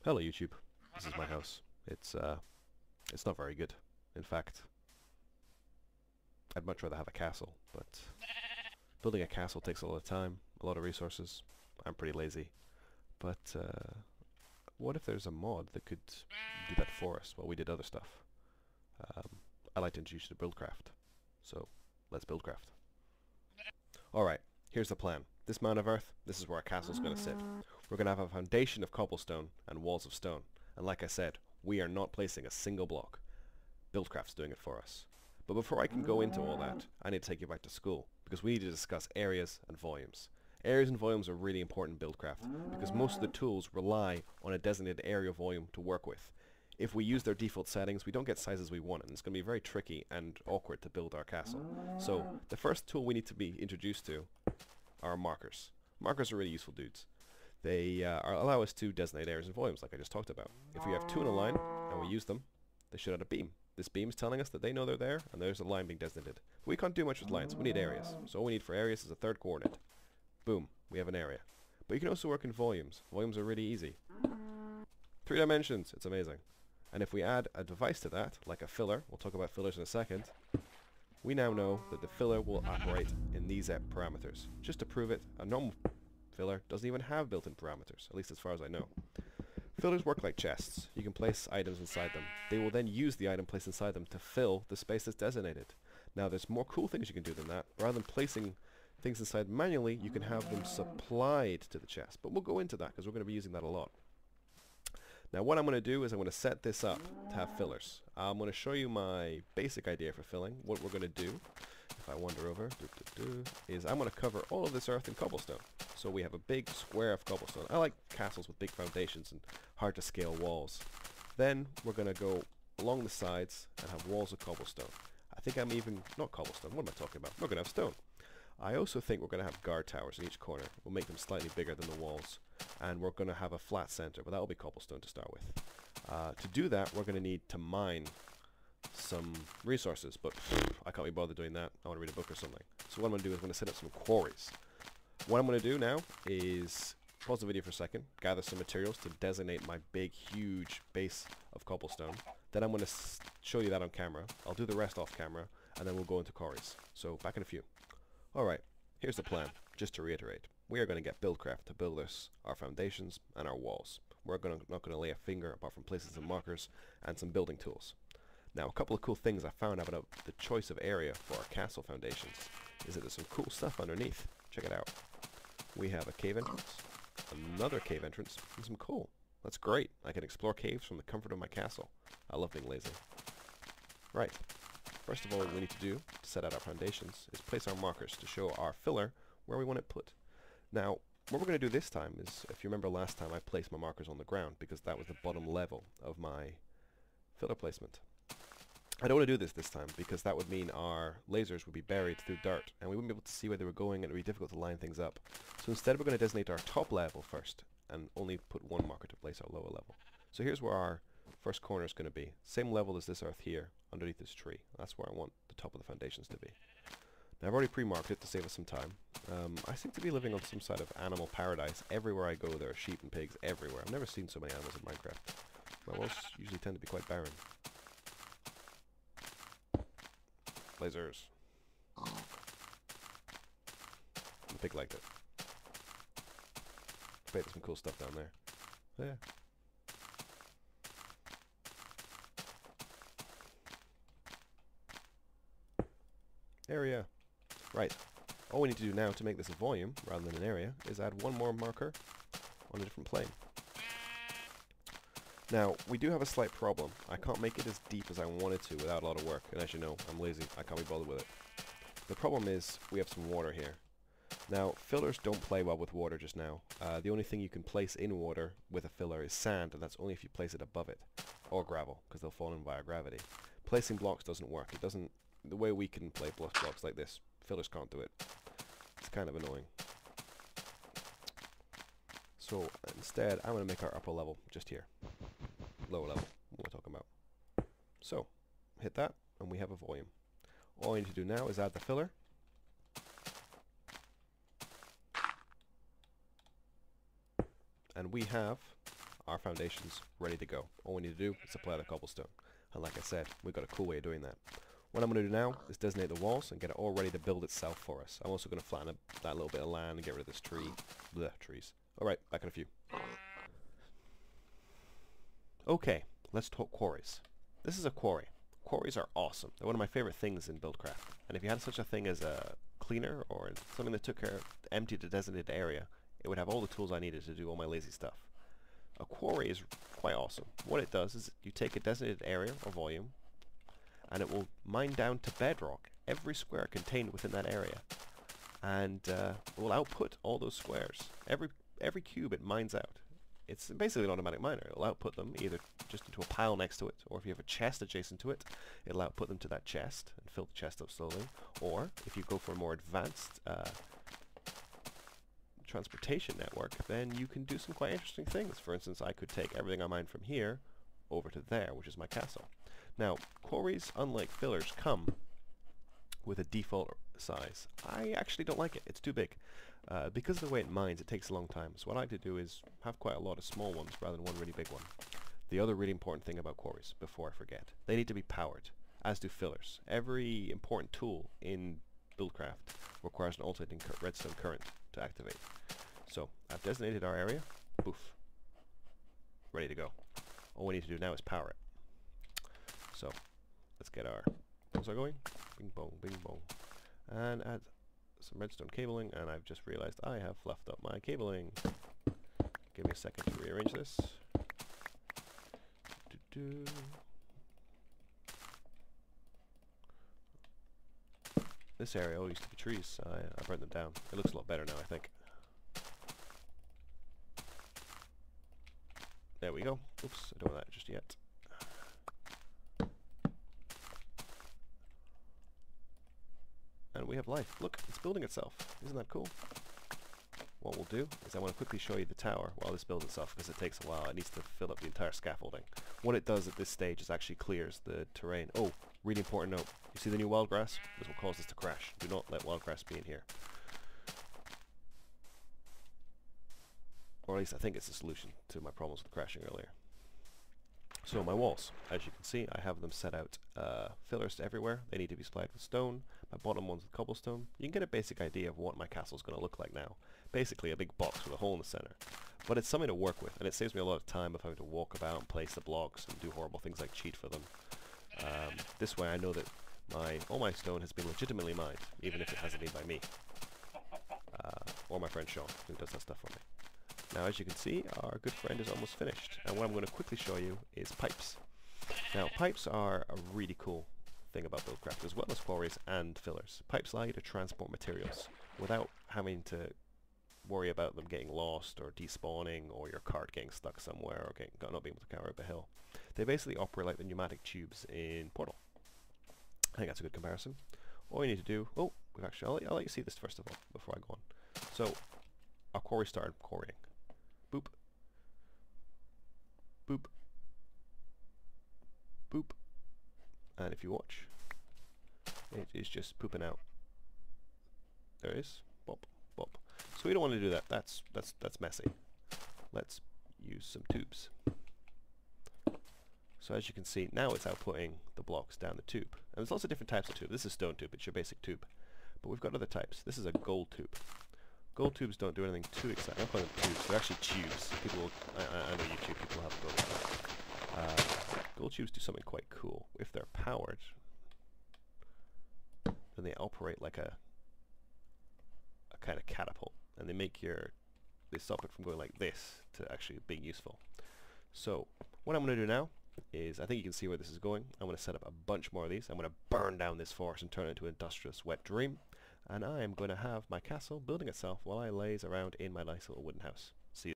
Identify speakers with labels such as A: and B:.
A: Hello YouTube. This is my house. It's not very good. In fact, I'd much rather have a castle, but building a castle takes a lot of time, a lot of resources. I'm pretty lazy. But what if there's a mod that could do that for us while we did other stuff? I'd like to introduce you to Buildcraft. So, let's Buildcraft. Alright, here's the plan. This mound of earth, this is where our castle's going to sit. We're going to have a foundation of cobblestone and walls of stone. And like I said, we are not placing a single block. Buildcraft's doing it for us. But before I can go into all that, I need to take you back to school, because we need to discuss areas and volumes. Areas and volumes are really important in Buildcraft, because most of the tools rely on a designated area volume to work with. If we use their default settings, we don't get sizes we want, and it's going to be very tricky and awkward to build our castle. So, the first tool we need to be introduced to are markers. Markers are really useful dudes. They allow us to designate areas and volumes, like I just talked about. If we have two in a line, and we use them, they shoot out a beam. This beam is telling us that they know they're there, and there's a line being designated. We can't do much with lines, we need areas. So all we need for areas is a third coordinate. Boom, we have an area. But you can also work in volumes. Volumes are really easy. 3 dimensions, it's amazing. And if we add a device to that, like a filler, we'll talk about fillers in a second, we now know that the filler will operate in these parameters. Just to prove it, a normal filler doesn't even have built-in parameters, at least as far as I know. Fillers work like chests. You can place items inside them. They will then use the item placed inside them to fill the space that's designated. Now there's more cool things you can do than that. Rather than placing things inside manually, you can have them supplied to the chest. But we'll go into that because we're going to be using that a lot. Now what I'm going to do is I'm going to set this up to have fillers. I'm going to show you my basic idea for filling. What we're going to do, if I wander over, is I'm going to cover all of this earth in cobblestone. So we have a big square of cobblestone. I like castles with big foundations and hard to scale walls. Then we're going to go along the sides and have walls of cobblestone. I think I'm even, not cobblestone, what am I talking about? We're going to have stone. I also think we're going to have guard towers in each corner. We'll make them slightly bigger than the walls. And we're going to have a flat center, but that will be cobblestone to start with. To do that, we're going to need to mine some resources, but I can't be bothered doing that. I want to read a book or something. So what I'm going to do is I'm going to set up some quarries. What I'm going to do now is pause the video for a second, gather some materials to designate my big, huge base of cobblestone. Then I'm going to show you that on camera. I'll do the rest off camera, and then we'll go into quarries. So back in a few. Alright, here's the plan, just to reiterate. We are going to get Buildcraft to build us our foundations and our walls. We're not going to lay a finger apart from places and markers and some building tools. Now, a couple of cool things I found out about the choice of area for our castle foundations is that there's some cool stuff underneath. Check it out. We have a cave entrance, another cave entrance, and some coal. That's great. I can explore caves from the comfort of my castle. I love being lazy. Right. First of all, what we need to do to set out our foundations is place our markers to show our filler where we want it put. Now, what we're going to do this time is, if you remember last time, I placed my markers on the ground because that was the bottom level of my filler placement. I don't want to do this time because that would mean our lasers would be buried through dirt and we wouldn't be able to see where they were going and it would be difficult to line things up. So instead we're going to designate our top level first and only put one marker to place our lower level. So here's where our first corner is going to be. Same level as this earth here, underneath this tree. That's where I want the top of the foundations to be. Now I've already pre-marked it to save us some time. I seem to be living on some sort of animal paradise. Everywhere I go there are sheep and pigs everywhere. I've never seen so many animals in Minecraft. My worlds usually tend to be quite barren. Lasers. The pig liked it. I bet there's some cool stuff down there. Yeah. Area. Right. All we need to do now to make this a volume, rather than an area, is add one more marker on a different plane. Now, we do have a slight problem. I can't make it as deep as I wanted to without a lot of work. And as you know, I'm lazy. I can't be bothered with it. The problem is, we have some water here. Now, fillers don't play well with water just now. The only thing you can place in water with a filler is sand, and that's only if you place it above it. Or gravel, because they'll fall in via gravity. Placing blocks doesn't work. It doesn't... The way we can play blocks like this, fillers can't do it. It's kind of annoying. So, instead, I'm going to make our upper level just here. Lower level, what we're talking about. So, hit that, and we have a volume. All I need to do now is add the filler. And we have our foundation's ready to go. All we need to do is apply the cobblestone. And like I said, we've got a cool way of doing that. What I'm going to do now is designate the walls and get it all ready to build itself for us. I'm also going to flatten that little bit of land and get rid of this tree. Blech, trees. Alright, back in a few. Okay, let's talk quarries. This is a quarry. Quarries are awesome. They're one of my favorite things in Buildcraft. And if you had such a thing as a cleaner or something that took care, emptied a designated area, it would have all the tools I needed to do all my lazy stuff. A quarry is quite awesome. What it does is you take a designated area or volume, and it will mine down to bedrock every square contained within that area, and it will output all those squares. Every cube it mines out. It's basically an automatic miner. It'll output them either just into a pile next to it, or if you have a chest adjacent to it, it'll output them to that chest and fill the chest up slowly. Or if you go for a more advanced transportation network, then you can do some quite interesting things. For instance, I could take everything I mine from here over to there, which is my castle. Now, quarries, unlike fillers, come with a default size. I actually don't like it. It's too big. Because of the way it mines, it takes a long time. So what I like to do is have quite a lot of small ones rather than one really big one. The other really important thing about quarries, before I forget, they need to be powered, as do fillers. Every important tool in Buildcraft requires an alternating redstone current to activate. So I've designated our area. Boof. Ready to go. All we need to do now is power it. So let's get our pulsar going. Bing bong, bing bong. And add some redstone cabling, and I've just realized I have fluffed up my cabling. Give me a second to rearrange this. This area all used to be trees. I burnt them down. It looks a lot better now, I think. There we go. Oops, I don't want that just yet. And we have life. Look, it's building itself. Isn't that cool? What we'll do is I want to quickly show you the tower while this builds itself, because it takes a while. It needs to fill up the entire scaffolding. What it does at this stage is actually clears the terrain. Oh, really important note. You see the new wild grass? This will cause this to crash. Do not let wild grass be in here. Or at least I think it's the solution to my problems with crashing earlier. So my walls, as you can see, I have them set out fillers to everywhere. They need to be supplied with stone. My bottom one's with cobblestone. You can get a basic idea of what my castle's going to look like now. Basically a big box with a hole in the center. But it's something to work with, and it saves me a lot of time of having to walk about and place the blocks and do horrible things like cheat for them. This way I know that all my stone has been legitimately mined, even if it hasn't been by me. Or my friend Sean, who does that stuff for me. Now, as you can see, our good friend is almost finished, and what I'm going to quickly show you is pipes. Now, pipes are a really cool thing about Buildcraft, as well as quarries and fillers. Pipes allow you to transport materials without having to worry about them getting lost or despawning, or your cart getting stuck somewhere, or not being able to carry up a hill. They basically operate like the pneumatic tubes in Portal. I think that's a good comparison. All you need to do... Oh, I'll let you see this first of all, before I go on. So, our quarry started quarrying. Boop. Boop. Boop. And if you watch, it is just pooping out. There it is. Bop. Bop. So we don't want to do that. That's messy. Let's use some tubes. So as you can see, now it's outputting the blocks down the tube. And there's lots of different types of tube. This is stone tube. It's your basic tube. But we've got other types. This is a gold tube. Gold tubes don't do anything too exciting. I'm calling them tubes. They're actually tubes. People, I know YouTube people have to go with that. Gold tubes do something quite cool. If they're powered, then they operate like a kind of catapult, and they stop it from going like this to actually being useful. So what I'm going to do now is, I think you can see where this is going. I'm going to set up a bunch more of these. I'm going to burn down this forest and turn it into an industrious wet dream. And I am going to have my castle building itself while I laze around in my nice little wooden house.